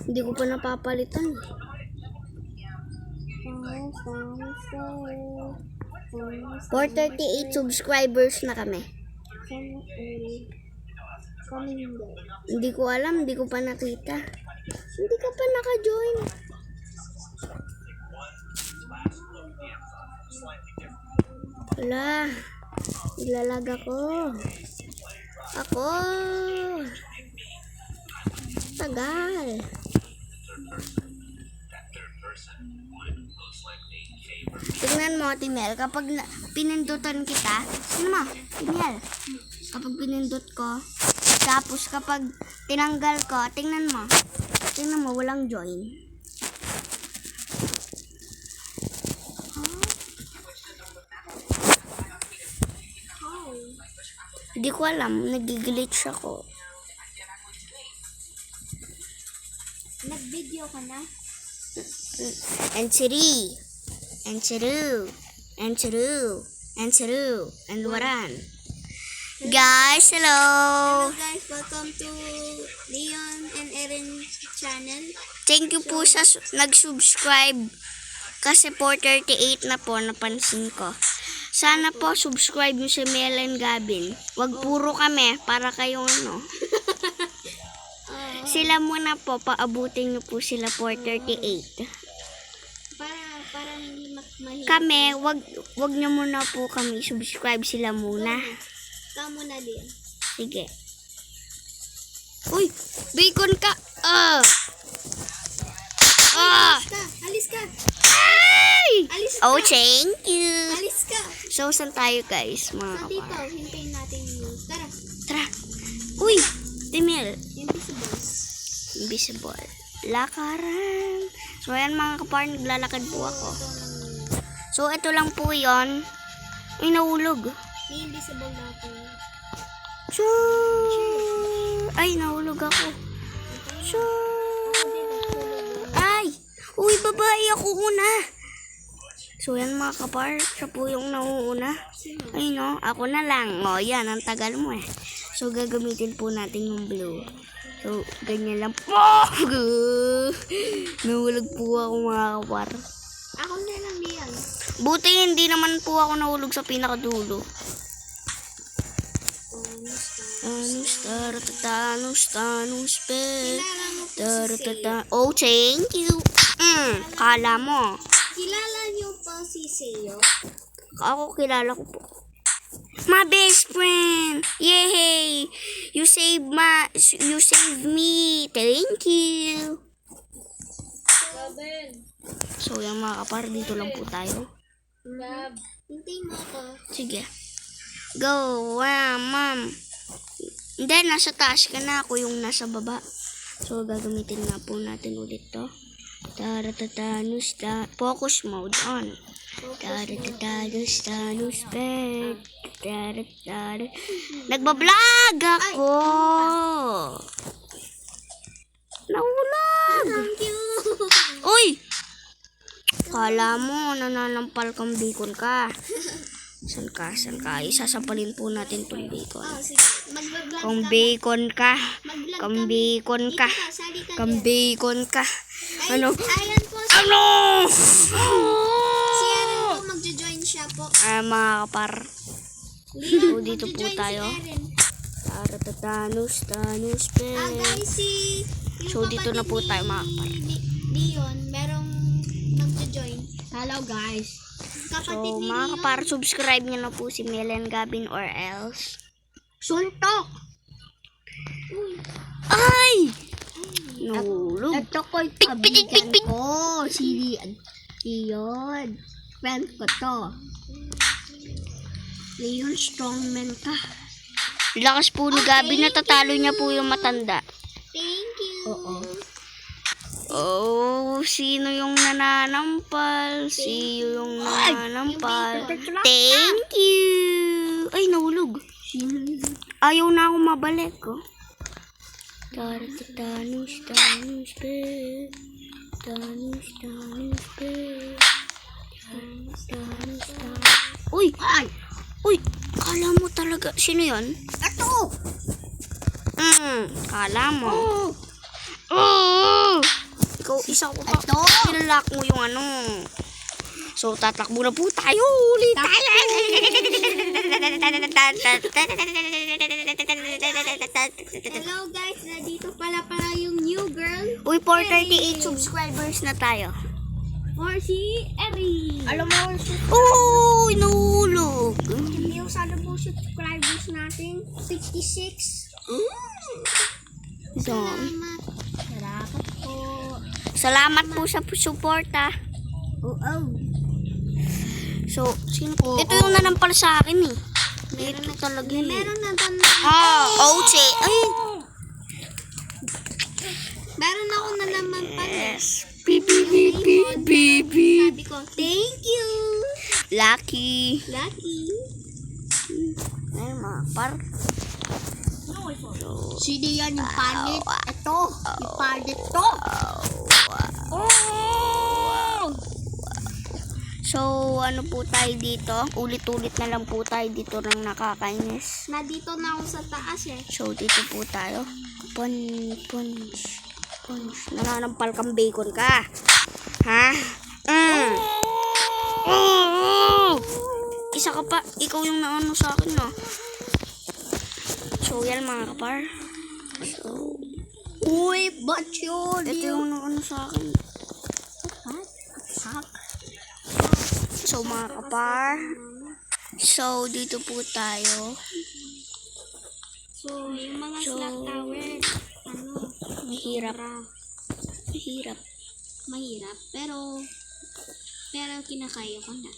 Hindi ko pa napapalitan. 438 subscribers na kami. Hindi ko alam, hindi ko pa nakita. Hindi ka pa naka-join. Wala. Ilalag ako. Tagal. Tingnan mo, Timel, kapag pinindutan kita, Timel, kapag pinindot ko, tapos kapag tinanggal ko, tingnan mo, walang join. Hindi ko alam, nag-glitch ako. Nag-video ka na? And Waran. Guys, hello! Hello guys, welcome to Leon and Erin channel. Thank you po sa nag-subscribe. Kasi 438 na po, napansin ko. Sana po subscribe nyo si Mel and Gavin. Wag puro kami para kayong Sila muna po, paabutin nyo po sila 438. Para hindi mahirap. Kami, wag nyo muna po kami subscribe, sila muna. Kamo na din. Sige. Uy, bacon ka! Alis ka! Ay! Alis ka! Oh, thank you! Alis ka! So, saan tayo guys, mga So dito, kapar? hintayin natin yung... Tara! Uy! Timil! Invisible. Lakaran! So, ayan mga kapar, naglalakad po ako. So, ito lang po yon. Ay, nahulog. May invisible natin. Ay, nahulog ako. Ay! Uy, babae ako una. So, yan mga kapar. Siya po yung nauuna. Ay, no? Ako na lang. O, yan. Ang tagal mo eh. So, gagamitin po natin yung blue. So, ganyan lang po. Nahulog po ako mga kapar. Ako na lang yan. Buti hindi naman po ako nahulog sa pinakadulo. Oh, thank you. Kala mo. Kilala niyo po si Seo? Ako kilala ko po. My best friend. Yay! You saved me. Thank you. So, yung mga kapar, dito lang po tayo. Hintay mo ako. Sige. Go, ma'am. Hindi, nasa taas ka na. Ako yung nasa baba. So, gagamitin na po natin ulit to. Focus mode on. Nagbablog ako. Nahulog. Thank you. Uy! Kala mo, nananampal kang bacon ka. San ka? Isasampalin po natin tong bacon. Oh, sige. Mag-vlog Kung bacon ka. Mag-vlog Kung kami. bacon ka. Dito ka, sali ka Kung din. bacon ka. Ano? Ayan po. Ano? Si Erin po, magjo-join siya po. Mga kapar. Leon, So, dito po magjo-join tayo. Si Erin. Tanus, Guys, yung So, dito na po kapatid tayo, mga kapar. ni Leon, merong magjo-join. Hello guys. Kapatid So, ni mga Leon. kapar, subscribe nyo na po si Melen Gavin or else. Suntok. Ay! Nahulog. Ito ko'y ping, kaibigan ping. ko. Si Leon. Friend ko to. Leon, strongman ka. Lakas po ni Gavin, natatalo niya po yung matanda. Thank you. Oo. Oh, sino yung nananampal? Sino yung nananampal? Thank you! Ay, nahulog. Sino yun? Ayaw na ako mabalik, oh. Uy! Ay! Uy! Kala mo talaga. Sino yun? Ito! Kala mo. Isa ko pa. Ito. Nilalak mo yung ano. So, tatakbo na po tayo. Ulit tayo. Hello guys, nandito pala yung new girl. Uy, 438 subscribers na tayo. Or si Eri. Alam mo, Uy, nahulog. Hindi yung sana po subscribers natin. 66. So, Salamat. Salamat po. salamat po sa suporta. So, sino po? Ito yung nanampal sa akin eh. Ito talaga eh. Meron na doon. Oche. Ay. Meron ako na naman pala. Yes. Beep, beep, beep, beep, beep, beep. Sabi ko, thank you. Lucky. Lucky. Ay, mga par. sino yan yung palit? Ito. Yung palit to. So, ano po tayo dito? Ulit-ulit na lang po tayo dito ng nakakainis. Nandito na ako sa taas eh. So, dito po tayo. Punch. Nananampal kang bacon ka. Ha? Isa ka pa. Ikaw yung naano sa akin, no? So, yan mga kapar. So, Uy, ba't yun? ito yung naano sa akin. So, mga kapar. So, dito po tayo. So, yung mga So, slack tower, ano, Mahirap. mahirap. Pero kinakaya ko na.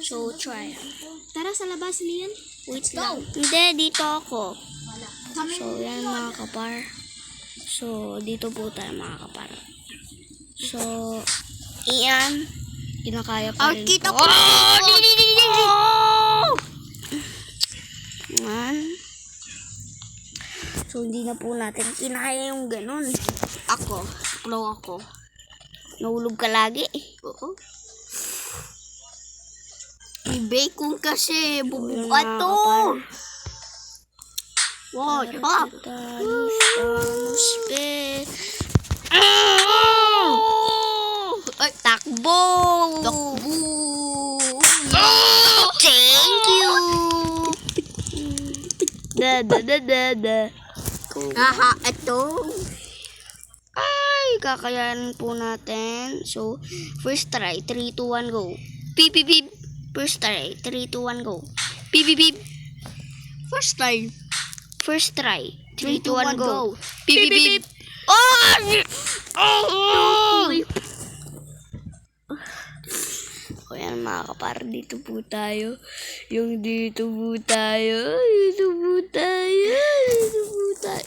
So, try. Tara sa labas, Lian. Wait lang. Hindi, dito ako. So, yan mga kapar. So, dito po tayo mga kapar. So, iyan. Kinakaya pa rin Kita po. ko. Yan. So, hindi na po natin kinaya yung ganun. Ako. Slow ako. Nahulog ka lagi. Oo. Bacon kasi. Yan, Bubuka mga to. kapar. Wow, ha? Tanus, pe. Ay, takbo! Takbo. Thank you! Da. Aha, ito. Ay, kakayanin po natin. So, first try. 3, 2, 1, go. Beep, beep, beep. First try. 3, 2, 1, go. Beep, beep, beep. First time. First try. 3, 2, 1, 1, go. go. Beep, beep, beep. Oh! O yan mga kapar, dito po tayo. Yung dito po tayo. Dito po tayo. Dito po tayo.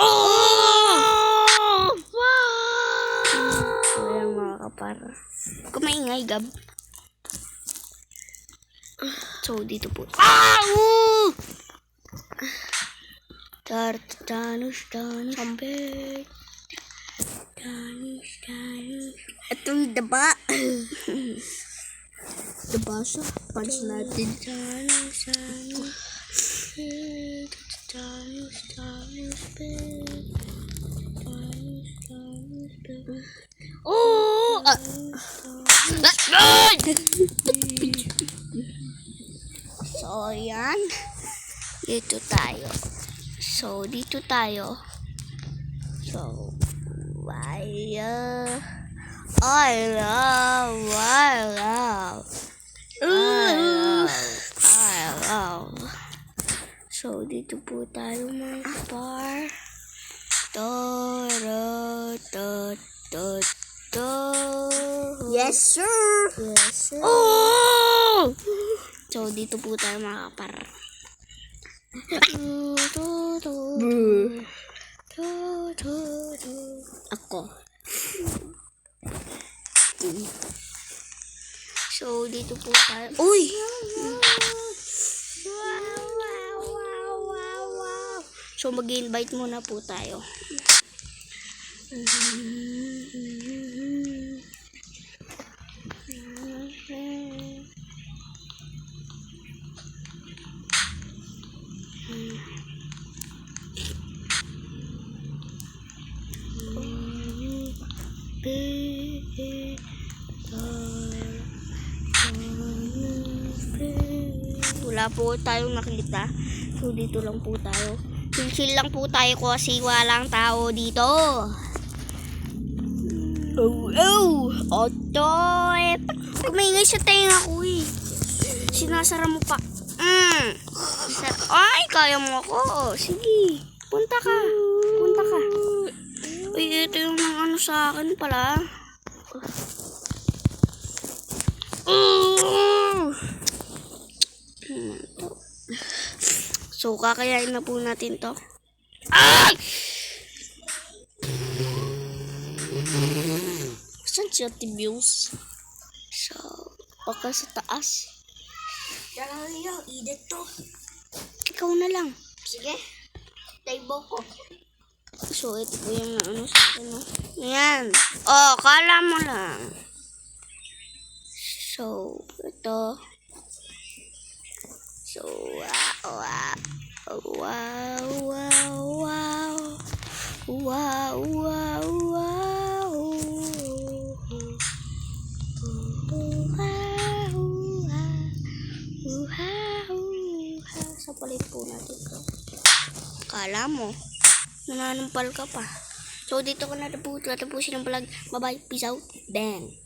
Oh! O yan mga kapar. Kumaingay, Gab. So, dito po. Tanus, pet. Tanus. Ito yung daba. Daba siya. Punch natin. Tanus, pet. Oh! So, yan. Dito tayo. So, dito tayo. So, I love. So, dito po tayo mga par. Yes, sir. Yes, sir. Oh! So, dito po tayo mga kapar. Ako. So, dito po tayo. Uy! So, mag-invite muna po tayo. wala po tayong nakita. So, dito lang po tayo. Chill lang po tayo kasi walang tao dito. Oh! Otoy! Kumingay sa tenga ko eh. Sinasara mo pa. Ay, kaya mo ako. Sige, punta ka. Punta ka. Uy, ito yung ano sa akin pala. So, kakayain na po natin to. Ay! Saan si Ate Views? So, baka sa taas. Tara, Leo. Edit to. Ikaw na lang. Sige. Taybo ko. So, ito po yung ano sa akin. No? Ayan. Oh, kala mo lang. So, ito. So, wow. Wow, wow, wow. Wow, wow, wow. Sa palit po natin ito. Kala mo, nananampal ka pa. So, dito ko na tapusin ang vlog. Bye-bye. Peace out. Bang.